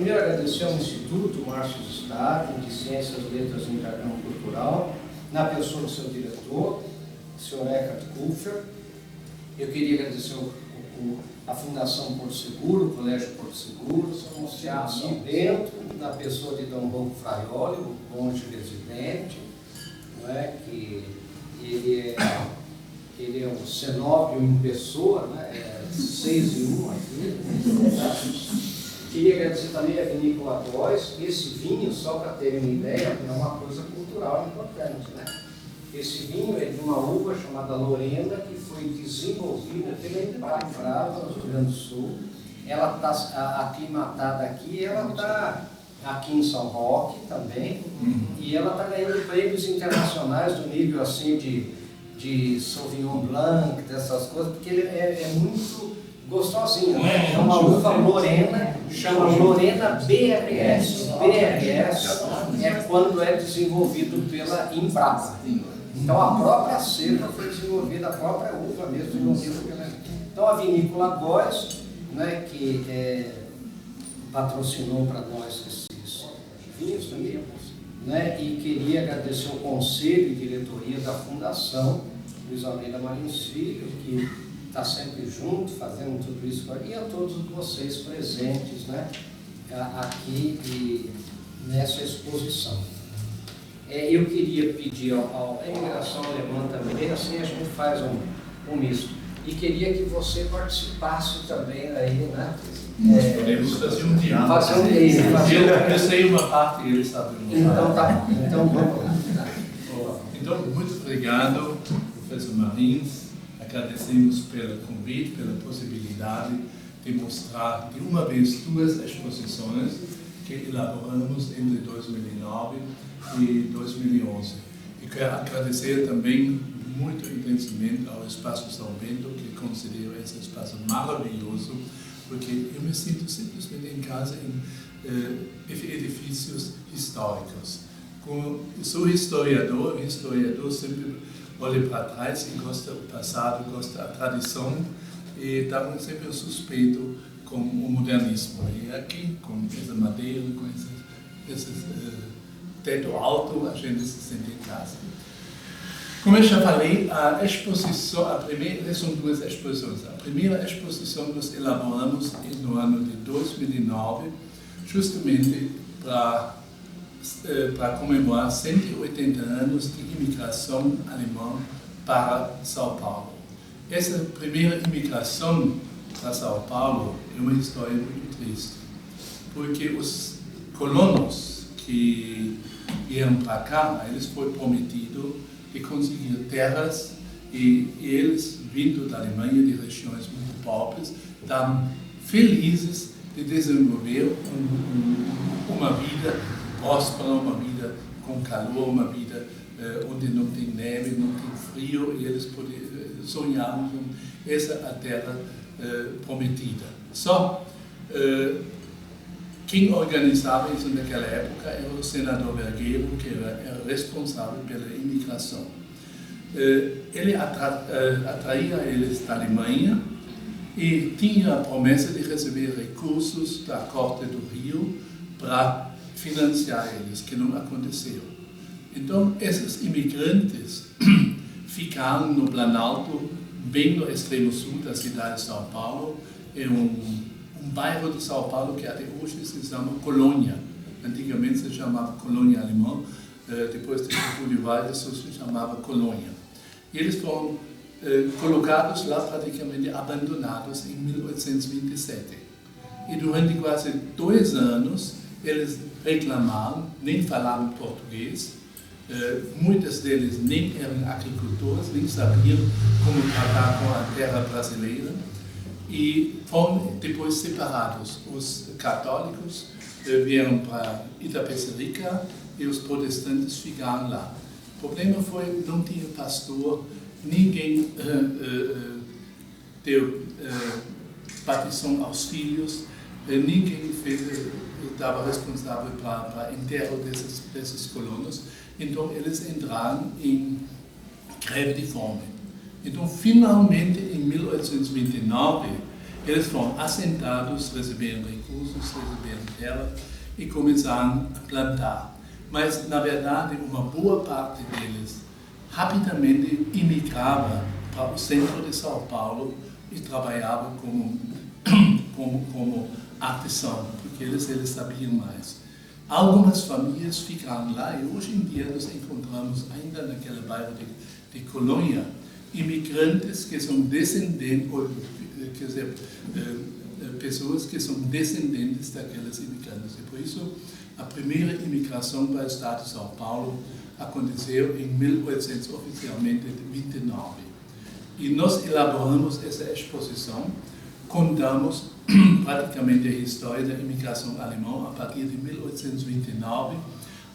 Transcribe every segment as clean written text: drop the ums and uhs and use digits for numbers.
primeiro agradecer ao Instituto Márcio de Staden, de Ciências, Letras e Intercâmbio Cultural, na pessoa do seu diretor, o senhor Eckhard Kupfer. Eu queria agradecer a Fundação Porto Seguro, o Colégio Porto Seguro, a Associação Bento, na pessoa de Dom Rocco Fraioli, o monge residente, não é? Que ele é um cenóbio em pessoa, né? É 6 em 1 aqui. Queria agradecer também a Vinícola Góes. Esse vinho, só para terem uma ideia, é uma coisa cultural importante, né? Esse vinho é de uma uva chamada Lorena, que foi desenvolvida pela Embrapa, no Rio Grande do Sul. Ela está aclimatada aqui, ela está aqui em São Roque também, e ela está ganhando prêmios internacionais do nível assim de Sauvignon Blanc, dessas coisas, porque ele é muito gostosinho. É uma uva Lorena, chama Lorena BRS. BRS é quando é desenvolvido pela Embrapa. Então a própria cepa foi desenvolvida, a própria uva mesmo desenvolvida pela... Então a Vinícola Góes, né, que patrocinou para nós esses vinhos também, né, e queria agradecer o conselho e diretoria da Fundação Luiz Almeida Marins Filho, que está sempre junto, fazendo tudo isso, e a todos vocês presentes, né, aqui e nessa exposição. Eu queria pedir à imigração alemã também, assim a gente faz um misto. E queria que você participasse também aí, né? Podemos fazer um diálogo. Fazer um diálogo. Eu sei uma parte e ele sabe uma parte. Então tá bom. Então vamos lá. Então, muito obrigado, professor Marins. Agradecemos pelo convite, pela possibilidade de mostrar de uma vez 2 exposições que elaboramos entre 2009 e 2011. E quero agradecer também muito intensamente ao Espaço São Bento, que considero esse espaço maravilhoso, porque eu me sinto simplesmente em casa em edifícios históricos. Eu sou historiador sempre olha para trás e gosta do passado, gosta da tradição, e está sempre suspeito com o modernismo. E aqui, com essa madeira, com esse teto alto, a gente se sente em casa. Como eu já falei, a exposição, são 2 exposições. A primeira exposição nós elaboramos no ano de 2009, justamente para comemorar 180 anos de imigração alemã para São Paulo. Essa primeira imigração para São Paulo é uma história muito triste, porque os colonos que vieram para cá, eles foi prometido de conseguir terras e eles, vindo da Alemanha, de regiões muito pobres, estavam felizes de desenvolver uma vida próspera, uma vida com calor, uma vida onde não tem neve, não tem frio, e eles sonhavam com essa a terra prometida. Só quem organizava isso naquela época era o senador Vergueiro, que era responsável pela imigração. Ele atraía eles da Alemanha e tinha a promessa de receber recursos da Corte do Rio para financiar eles, que não aconteceu. Então, esses imigrantes ficaram no Planalto, bem no extremo sul da cidade de São Paulo, em um bairro de São Paulo que até hoje se chama Colônia. Antigamente se chamava Colônia Alemã, depois de Getúlio Vargas se chamava Colônia. E eles foram colocados lá praticamente abandonados em 1827. E durante quase 2 anos eles reclamaram, nem falavam português, muitos deles nem eram agricultores, nem sabiam como tratar com a terra brasileira, e foram depois separados. Os católicos vieram para Itapecerica e os protestantes ficaram lá. O problema foi não tinha pastor, ninguém deu batismo aos filhos, ninguém estava responsável para o enterro desses colonos, então eles entraram em greve de fome. Então, finalmente, em 1829, eles foram assentados, receberam recursos, receberam terra e começaram a plantar. Mas, na verdade, uma boa parte deles rapidamente imigrava para o centro de São Paulo e trabalhava como artesão, porque eles sabiam mais. Algumas famílias ficaram lá e hoje em dia nós encontramos ainda naquele bairro de Colônia imigrantes que são descendentes, quer dizer, pessoas que são descendentes daqueles imigrantes. E por isso a primeira imigração para o estado de São Paulo aconteceu em 1829. E nós elaboramos essa exposição, contamos praticamente a história da imigração alemã a partir de 1829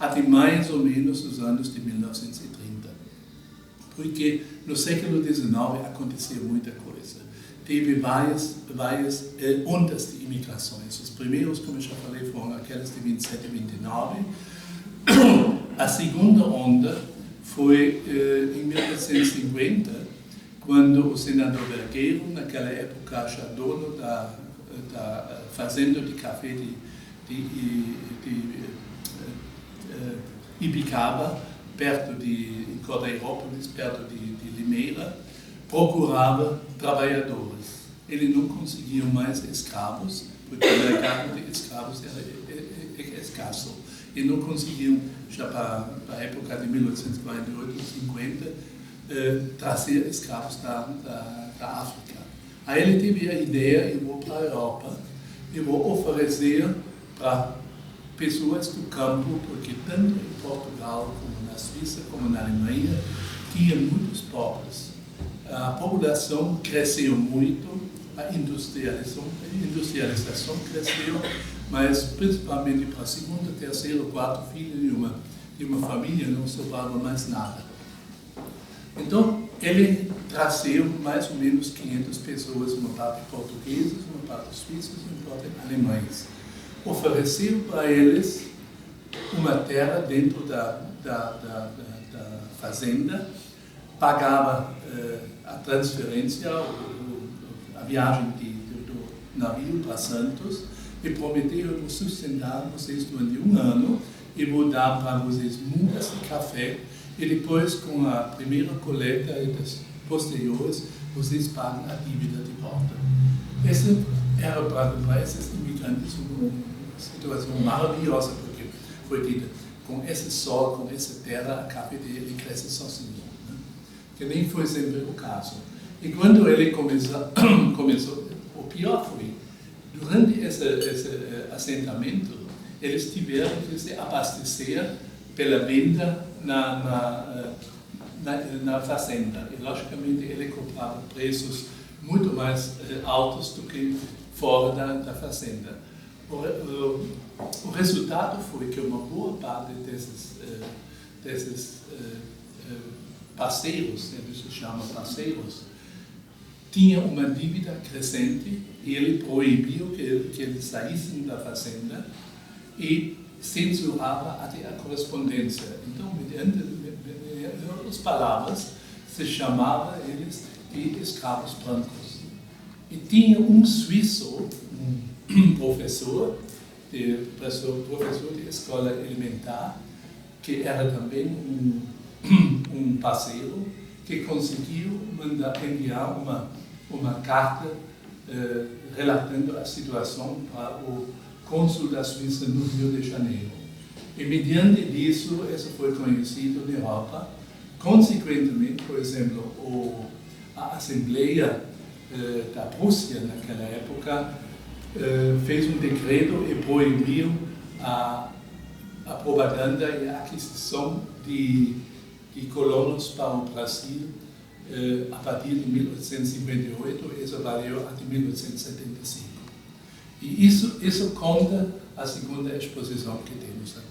até mais ou menos os anos de 1930. Porque no século XIX aconteceu muita coisa. Teve várias ondas de imigrações. Os primeiros, como eu já falei, foram aquelas de 27 e 29. A segunda onda foi em 1950, quando o senador Vergueiro, naquela época já dono da fazenda de café de Ibicaba, perto de Cordeirópolis, perto de Limeira, procurava trabalhadores. Ele não conseguiu mais escravos, porque o mercado de escravos era escasso. E não conseguiu, já para a época de 1848 e 50, trazer escravos da África. Aí ele teve a ideia, eu vou para a Europa, eu vou oferecer para pessoas do campo, porque tanto em Portugal, como na Suíça, como na Alemanha, tinha muitos pobres. A população cresceu muito, a industrialização cresceu, mas principalmente para segundo, terceiro, quarto filho de uma família não sobrava mais nada. Então, ele trazeu mais ou menos 500 pessoas, uma parte portuguesas, uma parte suíças e uma parte alemães. Ofereceu para eles uma terra dentro da fazenda, pagava a transferência, a viagem do navio para Santos e prometeu: eu vou sustentar vocês durante um ano e vou dar para vocês mudas de café e depois, com a primeira coleta e das posteriores, vocês pagam a dívida de volta. Essa era para esses imigrantes uma situação maravilhosa, porque foi dita: com esse sol, com essa terra, a café dele cresce sozinho. Né? Que nem foi sempre o caso. E quando ele começou, o pior foi, durante esse assentamento, eles tiveram que se abastecer pela venda na fazenda. E, logicamente, ele cobrava preços muito mais altos do que fora da fazenda. O resultado foi que uma boa parte desses parceiros, eles se chamam parceiros, tinha uma dívida crescente e ele proibiu que eles saíssem da fazenda e censurava até a correspondência. Então, mediante outras palavras, se chamava eles de escravos brancos. E tinha um suíço, um professor de escola elementar, que era também um parceiro, que conseguiu enviar uma carta relatando a situação para o cônsul da Suíça no Rio de Janeiro. E, mediante disso, isso foi conhecido na Europa. Consequentemente, por exemplo, a Assembleia da Prússia, naquela época, fez um decreto e proibiu a propaganda e a aquisição de colonos para o Brasil a partir de 1858, isso valeu até 1875. E isso conta a segunda exposição que temos aqui.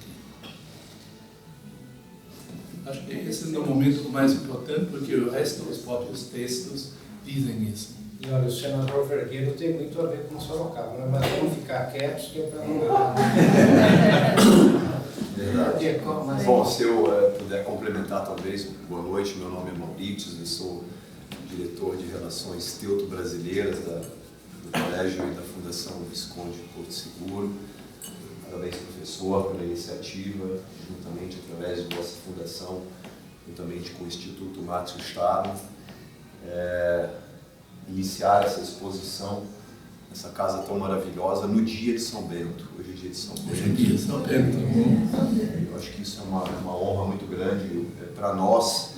Acho que esse é o momento mais importante, porque o resto dos próprios textos dizem isso. E olha, o senador Vergueiro tem muito a ver com Sorocaba, né? Mas vamos ficar quietos que é para não... Verdade. Bom, se eu puder complementar talvez, boa noite, meu nome é Maurício, eu sou diretor de Relações Teuto-Brasileiras do colégio e da Fundação Visconde Porto Seguro. Parabéns, professor, pela iniciativa, juntamente através de vossa fundação, juntamente com o Instituto Márcio Staro, iniciar essa exposição, essa casa tão maravilhosa, no dia de São Bento. Hoje é dia de São Bento. Hoje é dia de São Bento. Eu acho que isso é uma honra muito grande para nós.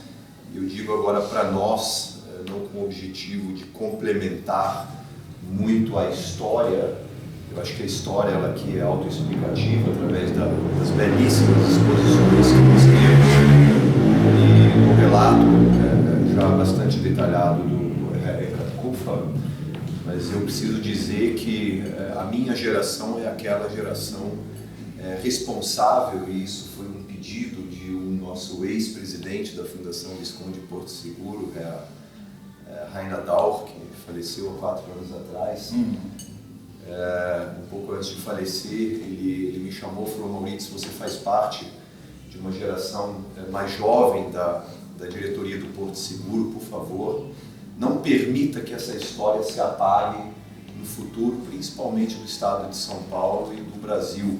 Eu digo agora para nós, não com o objetivo de complementar muito a história. Eu acho que a história ela aqui é autoexplicativa através das belíssimas exposições que nós temos e o relato já bastante detalhado do Eckhart Kupfer, mas eu preciso dizer que a minha geração é aquela geração responsável, e isso foi um pedido de um nosso ex-presidente da Fundação Visconde Porto Seguro, Rainer Dauch, que faleceu há 4 anos atrás. Um pouco antes de falecer, ele me chamou e falou: Maurício, você faz parte de uma geração mais jovem da diretoria do Porto Seguro, por favor, não permita que essa história se apague no futuro, principalmente do estado de São Paulo e do Brasil.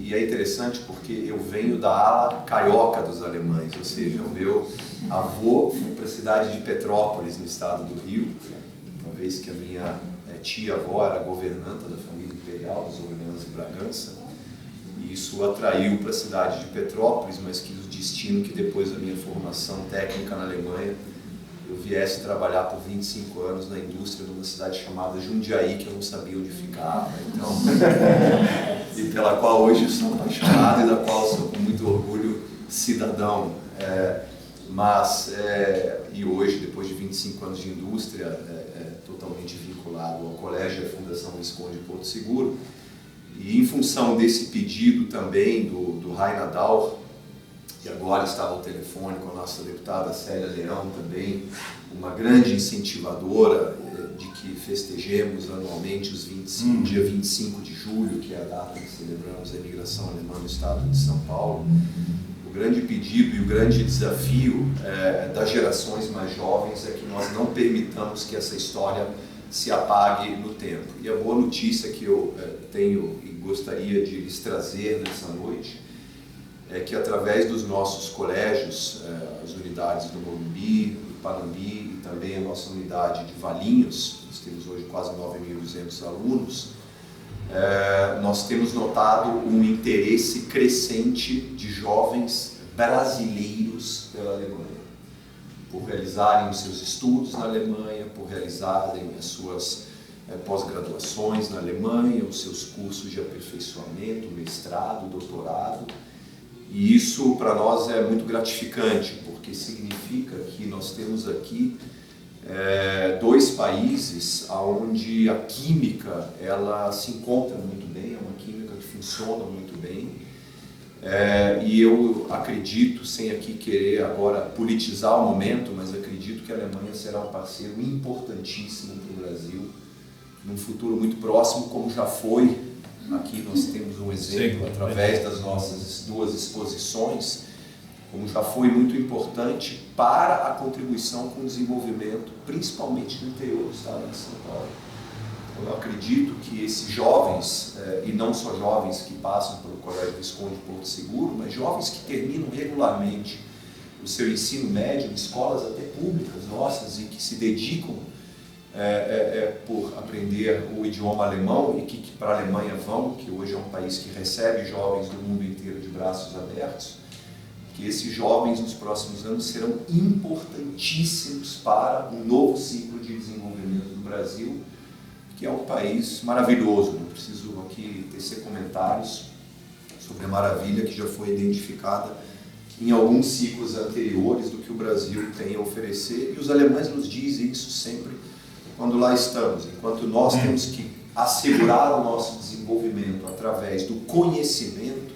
E é interessante porque eu venho da ala carioca dos alemães, ou seja, o meu avô foi para a cidade de Petrópolis, no estado do Rio, uma vez que a minha tia-avó era governanta da família imperial dos Orleans e Bragança, e isso atraiu para a cidade de Petrópolis, mas quis o destino que depois da minha formação técnica na Alemanha, eu viesse trabalhar por 25 anos na indústria de uma cidade chamada Jundiaí, que eu não sabia onde ficava, então, e pela qual hoje eu sou apaixonado e da qual sou com muito orgulho cidadão. E hoje, depois de 25 anos de indústria, totalmente vinculado ao colégio e à Fundação Visconde Porto Seguro, e em função desse pedido também do Rainer Dauch, que agora estava ao telefone com a nossa deputada Célia Leão também, uma grande incentivadora de que festejemos anualmente dia 25 de julho, que é a data que celebramos a imigração alemã no estado de São Paulo. O grande pedido e o grande desafio das gerações mais jovens é que nós não permitamos que essa história se apague no tempo. E a boa notícia que eu tenho e gostaria de lhes trazer nessa noite é que através dos nossos colégios, as unidades do Morumbi, do Panambi e também a nossa unidade de Valinhos, nós temos hoje quase 9.200 alunos, nós temos notado um interesse crescente de jovens brasileiros pela Alemanha, por realizarem os seus estudos na Alemanha, por realizarem as suas pós-graduações na Alemanha, os seus cursos de aperfeiçoamento, mestrado, doutorado. E isso para nós é muito gratificante, porque significa que nós temos aqui 2 países onde a química ela se encontra muito bem, é uma química que funciona muito bem. E eu acredito, sem aqui querer agora politizar o momento, mas acredito que a Alemanha será um parceiro importantíssimo para o Brasil, num futuro muito próximo, como já foi. Aqui nós temos um exemplo através das nossas 2 exposições, como já foi muito importante para a contribuição com o desenvolvimento, principalmente no interior do estado de São Paulo. Eu acredito que esses jovens, e não só jovens que passam pelo Colégio Visconde Porto Seguro, mas jovens que terminam regularmente o seu ensino médio em escolas até públicas nossas e que se dedicam por aprender o idioma alemão e que para a Alemanha vão, que hoje é um país que recebe jovens do mundo inteiro de braços abertos, que esses jovens nos próximos anos serão importantíssimos para um novo ciclo de desenvolvimento do Brasil, que é um país maravilhoso. Não preciso aqui tecer comentários sobre a maravilha que já foi identificada em alguns ciclos anteriores do que o Brasil tem a oferecer, e os alemães nos dizem isso sempre quando lá estamos, enquanto nós temos que assegurar o nosso desenvolvimento através do conhecimento.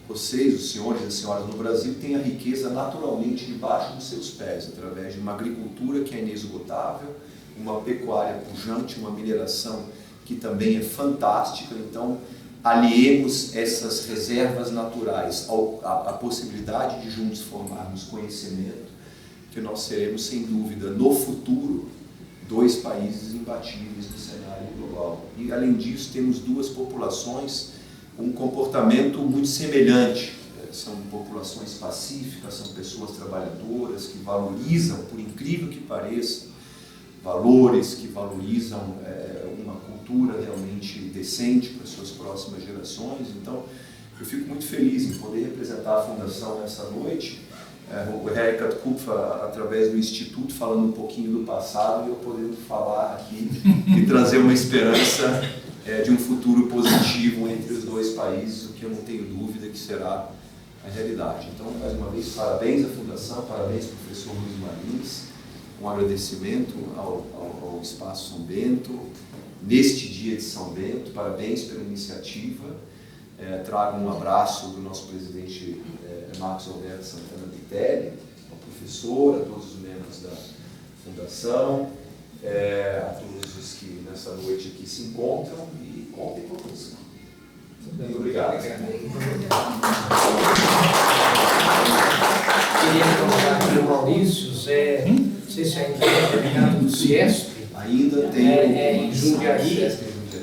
Vocês, os senhores e as senhoras no Brasil, têm a riqueza naturalmente debaixo dos seus pés, através de uma agricultura que é inesgotável, uma pecuária pujante, uma mineração que também é fantástica. Então, aliemos essas reservas naturais à possibilidade de juntos formarmos conhecimento, que nós seremos, sem dúvida, no futuro, 2 países imbatíveis no cenário global. E, além disso, temos 2 populações com um comportamento muito semelhante. São populações pacíficas, são pessoas trabalhadoras que valorizam, por incrível que pareça, valores, que valorizam uma cultura realmente decente para as suas próximas gerações. Então, eu fico muito feliz em poder representar a Fundação nessa noite, o Heikert Kupfer, através do Instituto, falando um pouquinho do passado, e eu podendo falar aqui e trazer uma esperança de um futuro positivo entre os 2 países, o que eu não tenho dúvida que será a realidade. Então, mais uma vez, parabéns à Fundação, parabéns ao professor Luiz Marins, um agradecimento ao Espaço São Bento, neste dia de São Bento, parabéns pela iniciativa. Trago um abraço do nosso presidente Marcos Alberto Santana Vitelli, ao professor, a todos os membros da Fundação, a todos os que nessa noite aqui se encontram, e contem conosco. Muito obrigado. Queria colocar aqui o Maurício, Zé, não sei se ainda é delegado do CIESP, Ainda tem em Jundiaí.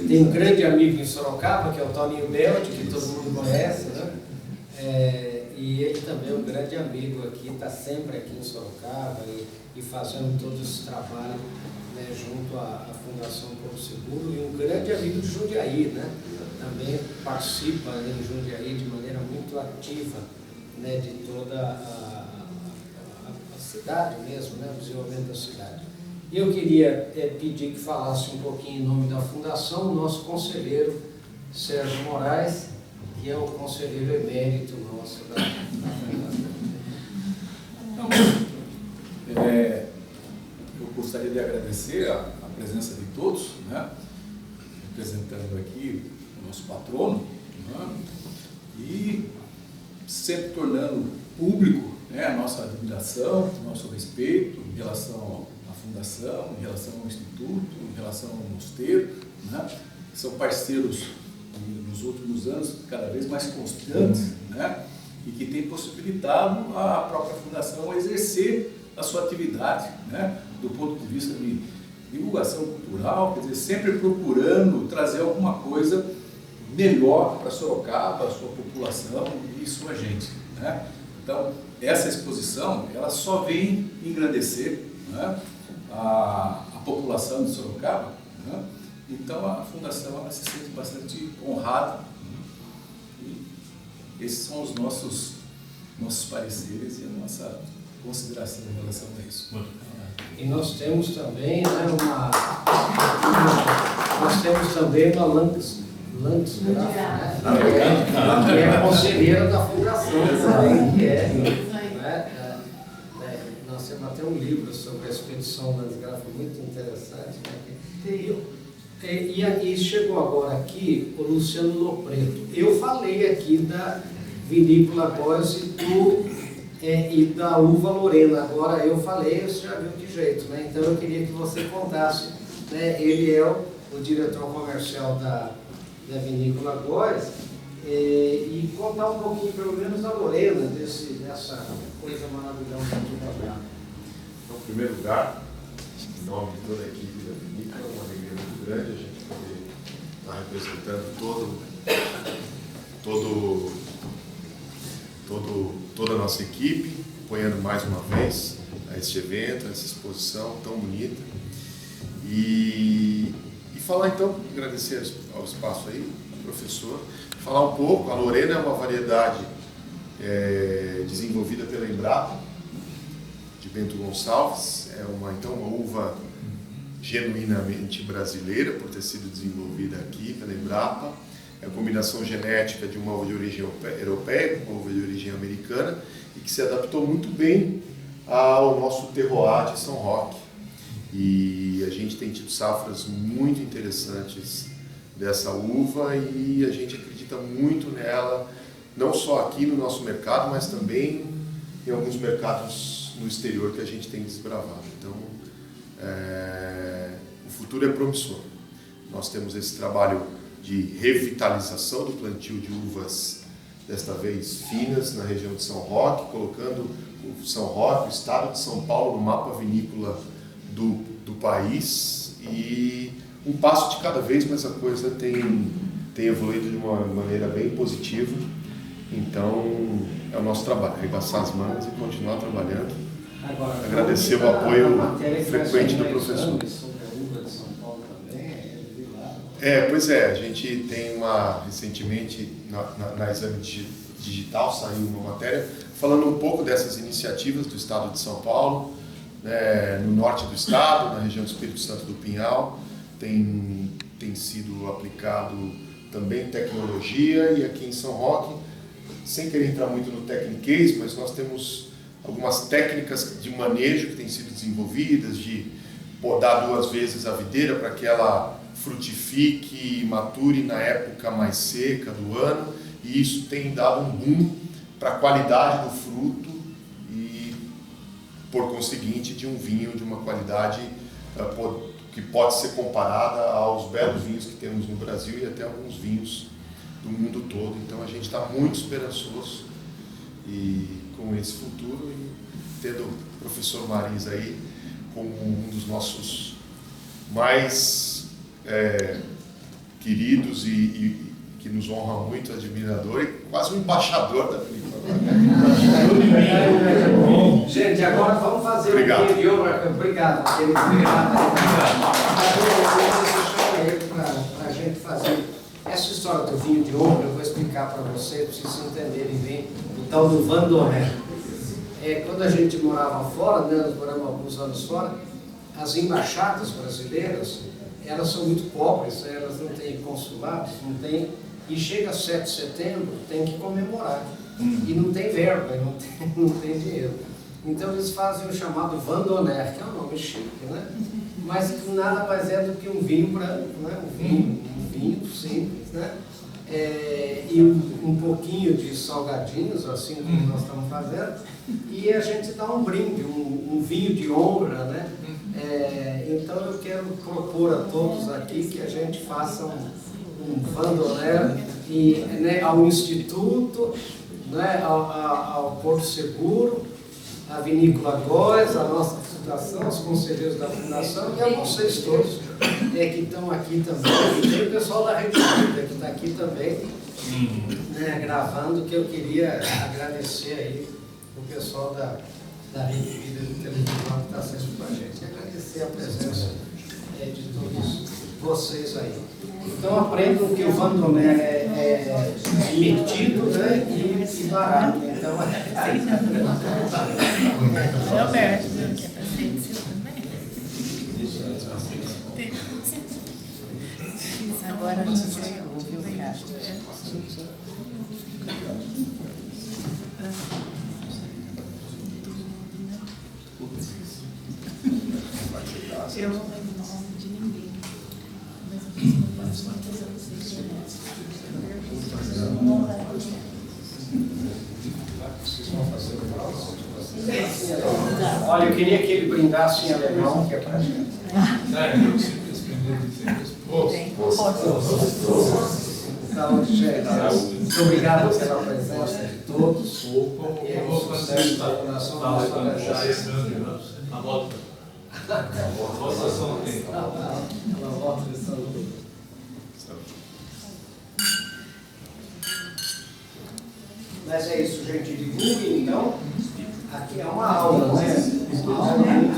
Tem um grande amigo em Sorocaba, que é o Toninho Belt, que todo mundo conhece, né? E ele também é um grande amigo aqui, está sempre aqui em Sorocaba e fazendo todo esse trabalho, né, junto à Fundação Porto Seguro, e um grande amigo de Jundiaí, né? Também participa, né, em Jundiaí de maneira muito ativa, né, de toda a cidade mesmo, né, o desenvolvimento da cidade. E eu queria pedir que falasse um pouquinho em nome da Fundação o nosso conselheiro Sérgio Moraes, que é o conselheiro emérito nosso da Fundação. Então, eu gostaria de agradecer a presença de todos, né, representando aqui o nosso patrono, né, e sempre tornando público, né, a nossa admiração, o nosso respeito em relação à Fundação, em relação ao Instituto, em relação ao Mosteiro, né, que são parceiros nos últimos anos cada vez mais constantes, né, e que tem possibilitado a própria Fundação exercer a sua atividade, né, do ponto de vista de divulgação cultural, quer dizer, sempre procurando trazer alguma coisa melhor para Sorocaba, a sua população e sua gente, né? Então, essa exposição, ela só vem engrandecer, né, a população de Sorocaba, né? Então, a Fundação ela se sente bastante honrada, né? E esses são os nossos pareceres e a nossa consideração em relação a isso. E nós temos também, né, uma Landsgraf, né, que é conselheira da Fundação também, nós temos até um livro sobre a expedição Landsgraf, muito interessante, né? E chegou agora aqui o Luciano Lopreto. Eu falei aqui da vinícola Góes e da uva Lorena. Agora eu falei, você já viu que jeito, né? Então eu queria que você contasse, né? Ele é o diretor comercial da vinícola Góes, e contar um pouquinho, pelo menos, da Lorena, dessa coisa maravilhosa aqui da Brava. Então, em primeiro lugar, em nome de toda a equipe da vinícola, é uma alegria muito grande a gente poder estar representando toda a nossa equipe, apoiando mais uma vez a este evento, a essa exposição tão bonita. E falar então, agradecer ao espaço aí, professor, falar um pouco. A Lorena é uma variedade desenvolvida pela Embrapa, de Bento Gonçalves, é uma uva genuinamente brasileira, por ter sido desenvolvida aqui pela Embrapa. É a combinação genética de uma uva de origem europeia com uma uva de origem americana e que se adaptou muito bem ao nosso terroir de São Roque. E a gente tem tido safras muito interessantes dessa uva e a gente acredita muito nela, não só aqui no nosso mercado, mas também em alguns mercados no exterior que a gente tem desbravado. Então, o futuro é promissor. Nós temos esse trabalho de revitalização do plantio de uvas, desta vez finas, na região de São Roque, colocando o São Roque, o estado de São Paulo, no mapa vinícola do do país e um passo de cada vez, mas a coisa tem evoluído de uma maneira bem positiva. Então, é o nosso trabalho, arregaçar as mangas e continuar trabalhando. Agora, agradecer o apoio frequente do professor. professor. Sobre a UVA de São Paulo também, Pois é, a gente tem recentemente na Exame Digital saiu uma matéria falando um pouco dessas iniciativas do Estado de São Paulo, no norte do estado, na região do Espírito Santo do Pinhal, tem sido aplicado também tecnologia, e aqui em São Roque, sem querer entrar muito no techniquez, mas nós temos algumas técnicas de manejo que têm sido desenvolvidas, de podar 2 vezes a videira para que ela frutifique e mature na época mais seca do ano, e isso tem dado um boom para a qualidade do fruto e, por conseguinte, de um vinho de uma qualidade que pode ser comparada aos belos vinhos que temos no Brasil e até alguns vinhos do mundo todo. Então a gente está muito esperançoso com esse futuro, e tendo o professor Marins aí como um dos nossos mais queridos e que nos honra muito, admirador e quase um embaixador da vinícola. Gente, agora vamos fazer Obrigado. um vídeo. Obrigado. Para a gente fazer essa história do vinho de ouro, eu vou explicar para vocês vocês entenderem bem o tal do Vandoné. Quando a gente morava fora, nós moramos alguns anos fora, as embaixadas brasileiras, elas são muito pobres, elas não têm consulados, não têm, e chega 7 de setembro, tem que comemorar, e não tem verba, não tem dinheiro. Então eles fazem o chamado Vandoné, que é um nome chique, né? Mas que nada mais é do que um vinho branco, né? Um vinho simples, né? E um pouquinho de salgadinhos, assim como nós estamos fazendo, e a gente dá um brinde, um vinho de honra, né? Então eu quero propor a todos aqui que a gente faça um Vandoné ao Instituto, né? ao Porto Seguro, a Vinícola Góes, a nossa fundação, os conselheiros da fundação e a vocês todos que estão aqui também. E tem o pessoal da Rede Vida que está aqui também, né, gravando, que eu queria agradecer aí o pessoal da Rede Vida de televisão que está sempre com a gente. Agradecer a presença de todos vocês aí. Então aprendam que o Vandoné é metido, né, e barato. Então Roberto, que é presente seu também. Agora a gente vai ouvir o resto. Eu não lembro o nome de ninguém, mas eu fiz uma participação vocês vão fazer o próximo. Olha, eu queria que ele brindasse em alemão, que é pra gente. Saúde, gente. Muito obrigado pela presença de todos. E o sucesso da Fundação Nossa Fundação. A volta. A votação tem. Ela volta de saúde. Mas é isso, gente. Divulguem, então. Aqui é uma aula, né? Uma aula muito.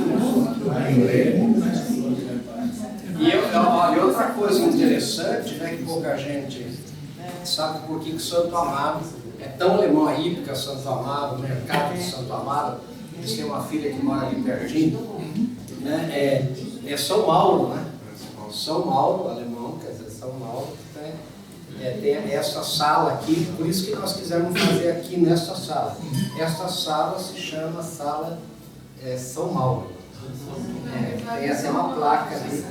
E outra coisa interessante, né, que pouca gente sabe por que Santo Amaro é tão alemão aí, porque Santo Amaro, o mercado de Santo Amaro, eles têm uma filha que mora ali pertinho, né? É São Mauro, né? São Mauro, alemão, quer dizer, São Mauro, né? Tem essa sala aqui, por isso que nós quisemos fazer aqui nessa sala. Esta sala se chama Sala São Mauro. Essa é uma placa ali.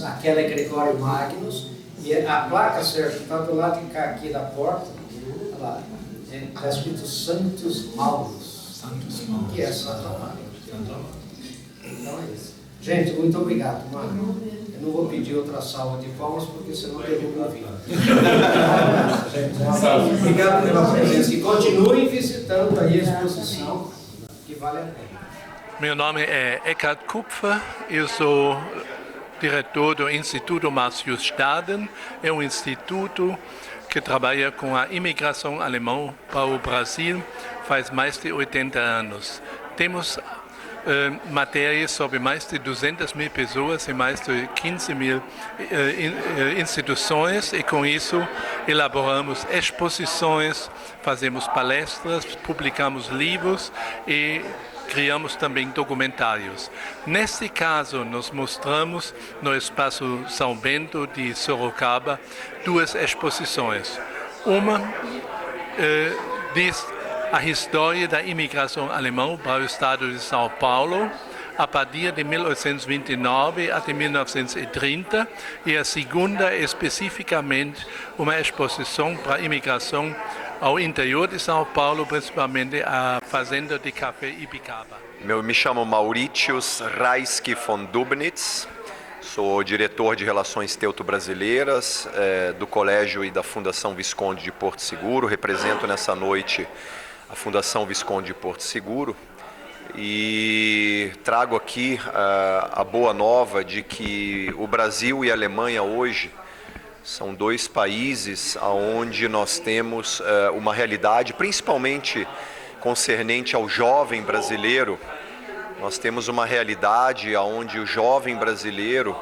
Aquela é Gregório Magnus. E a placa, Sérgio, está do lado de cá aqui da porta. Olha lá. Está escrito Santos Mauros. Que é Santo Amaro. Então é isso. Gente, muito obrigado. Eu não vou pedir outra salva de palmas, porque senão eu derrubo a vida. Obrigado pela presença. E continuem visitando aí a exposição, que vale a pena. Meu nome é Eckhard Kupfer, eu sou diretor do Instituto Márcio Staden, é um instituto que trabalha com a imigração alemã para o Brasil faz mais de 80 anos. Temos matérias sobre mais de 200 mil pessoas e mais de 15 mil instituições e com isso elaboramos exposições, fazemos palestras, publicamos livros e criamos também documentários. Neste caso, nós mostramos no Espaço São Bento de Sorocaba 2 exposições. Uma diz a história da imigração alemã para o estado de São Paulo, a partir de 1829 até 1930, e a segunda, especificamente, uma exposição para a imigração ao interior de São Paulo, principalmente a fazenda de café Ibicaba. Me chamo Mauritius Raiski von Dubnitz, sou diretor de Relações Teuto-Brasileiras do Colégio e da Fundação Visconde de Porto Seguro, represento nessa noite a Fundação Visconde de Porto Seguro e trago aqui a boa nova de que o Brasil e a Alemanha hoje são 2 países onde nós temos uma realidade, principalmente concernente ao jovem brasileiro. Nós temos uma realidade onde o jovem brasileiro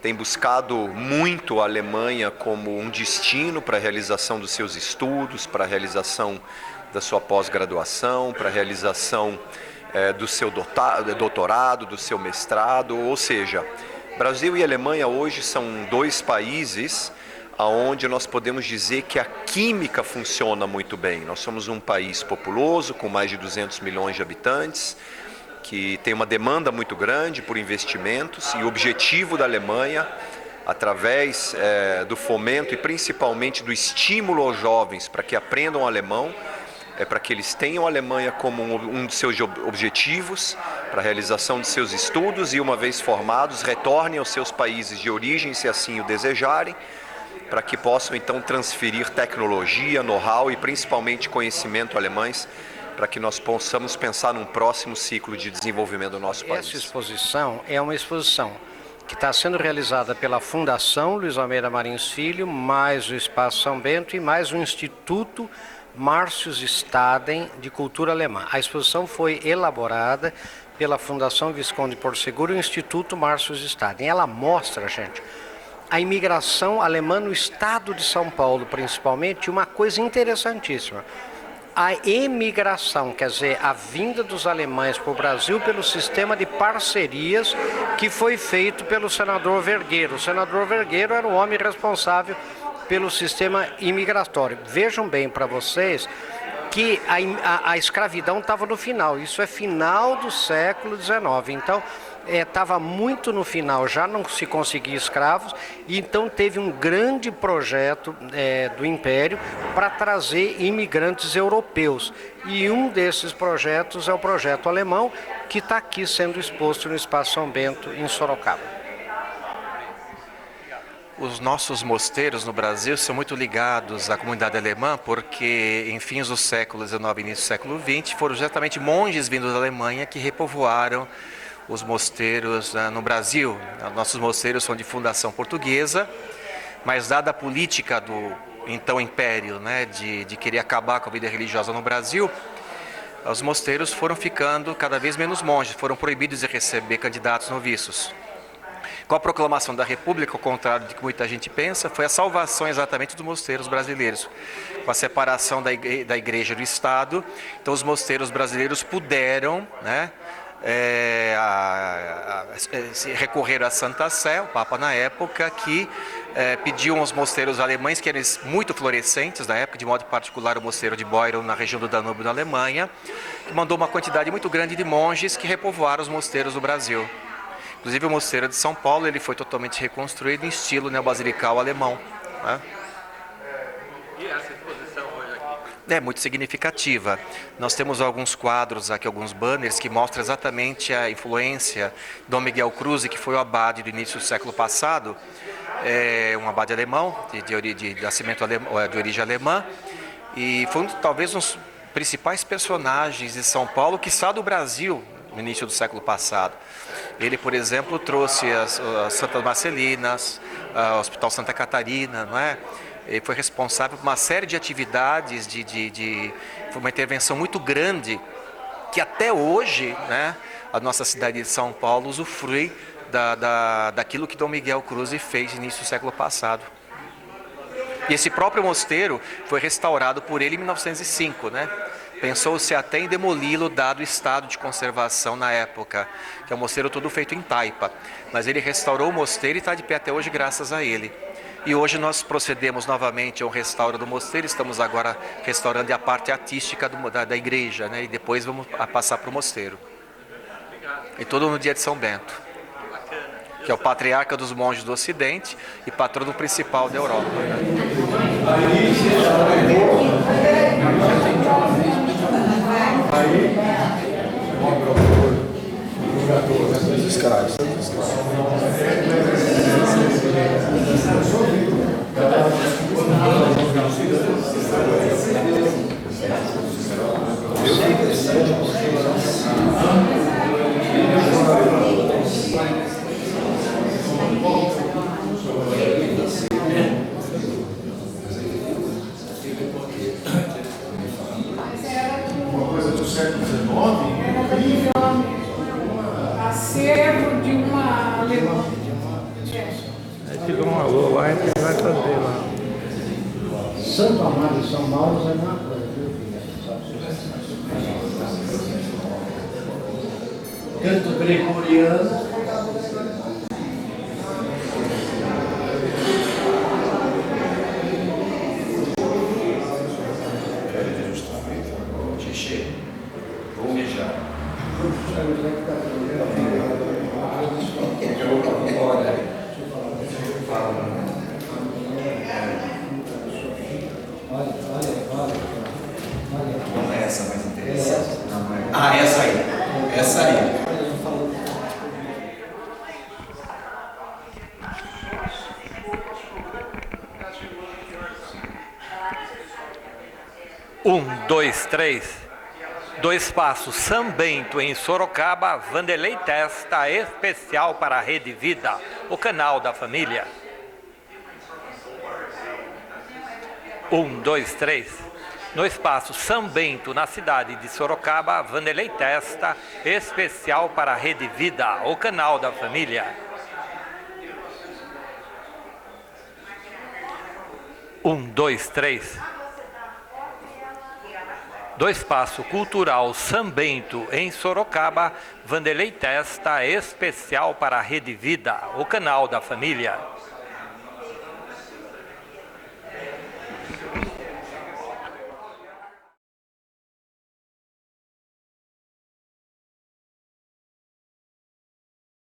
tem buscado muito a Alemanha como um destino para a realização dos seus estudos, para a realização da sua pós-graduação, para a realização do seu doutorado, do seu mestrado, ou seja, Brasil e Alemanha hoje são 2 países onde nós podemos dizer que a química funciona muito bem. Nós somos um país populoso, com mais de 200 milhões de habitantes, que tem uma demanda muito grande por investimentos, e o objetivo da Alemanha, através do fomento e principalmente do estímulo aos jovens para que aprendam alemão, para que eles tenham a Alemanha como um dos seus objetivos para a realização de seus estudos e, uma vez formados, retornem aos seus países de origem, se assim o desejarem, para que possam então transferir tecnologia, know-how e principalmente conhecimento alemães, para que nós possamos pensar num próximo ciclo de desenvolvimento do nosso país. Essa exposição é uma exposição que está sendo realizada pela Fundação Luiz Almeida Marins Filho, mais o Espaço São Bento e mais o Instituto Márcio Staden de Cultura Alemã. A exposição foi elaborada pela Fundação Visconde de Porto Seguro e o Instituto Márcio Staden. Ela mostra, gente, a imigração alemã no estado de São Paulo, principalmente, uma coisa interessantíssima. A emigração, quer dizer, a vinda dos alemães para o Brasil pelo sistema de parcerias que foi feito pelo senador Vergueiro. O senador Vergueiro era o homem responsável pelo sistema imigratório. Vejam bem para vocês que a escravidão estava no final, isso é final do século XIX, então estava muito no final, já não se conseguia escravos, e então teve um grande projeto do Império para trazer imigrantes europeus, e um desses projetos é o projeto alemão, que está aqui sendo exposto no Espaço São Bento, em Sorocaba. Os nossos mosteiros no Brasil são muito ligados à comunidade alemã porque, em fins do século XIX e início do século XX, foram exatamente monges vindos da Alemanha que repovoaram os mosteiros no Brasil. Nossos mosteiros são de fundação portuguesa, mas dada a política do então Império, de querer acabar com a vida religiosa no Brasil, os mosteiros foram ficando cada vez menos monges, foram proibidos de receber candidatos noviços. Com a proclamação da República, ao contrário do que muita gente pensa, foi a salvação exatamente dos mosteiros brasileiros. Com a separação da Igreja do Estado, então os mosteiros brasileiros puderam, recorreram à Santa Sé, o Papa na época, que pediam aos mosteiros alemães, que eram muito florescentes na época, de modo particular o mosteiro de Boiron, na região do Danúbio, na Alemanha, que mandou uma quantidade muito grande de monges que repovoaram os mosteiros do Brasil. Inclusive o mosteiro de São Paulo ele foi totalmente reconstruído em estilo neobasilical alemão. E essa exposição hoje aqui? É muito significativa. Nós temos alguns quadros aqui, alguns banners que mostram exatamente a influência de Dom Miguel Kruse, que foi o abade do início do século passado, um abade alemão, de nascimento de origem alemã, e foi talvez um dos principais personagens de São Paulo, quiçá do Brasil, no início do século passado. Ele, por exemplo, trouxe as Santas Marcelinas, o Hospital Santa Catarina, não é? Ele foi responsável por uma série de atividades, foi uma intervenção muito grande, que até hoje, né, a nossa cidade de São Paulo usufrui daquilo que Dom Miguel Cruz fez no início do século passado. E esse próprio mosteiro foi restaurado por ele em 1905, né? Pensou-se até em demoli-lo, dado o estado de conservação na época, que é um mosteiro todo feito em taipa. Mas ele restaurou o mosteiro e está de pé até hoje graças a ele. E hoje nós procedemos novamente ao restauro do mosteiro, estamos agora restaurando a parte artística da igreja, né? E depois vamos passar para o mosteiro. E tudo no dia de São Bento, que é o patriarca dos monges do Ocidente e patrono principal da Europa. Uma coisa do século XIX, acervo de uma alemã. Te dou um alô lá e você vai fazer lá. Santo Amaro e São Mauro é uma coisa, viu, filha? Canto gregoriano. Vou mijar. Não é essa mais interessante. Ah, essa aí. Essa aí. Dois, três. Do Espaço São Bento, em Sorocaba, Vanderlei Testa, especial para a Rede Vida, o canal da família. 1, 2, 3. No Espaço São Bento, na cidade de Sorocaba, Vanderlei Testa, especial para a Rede Vida, o canal da família. 1, 2, 3. Do Espaço Cultural São Bento, em Sorocaba, Vanderlei Testa, especial para a Rede Vida, o canal da família.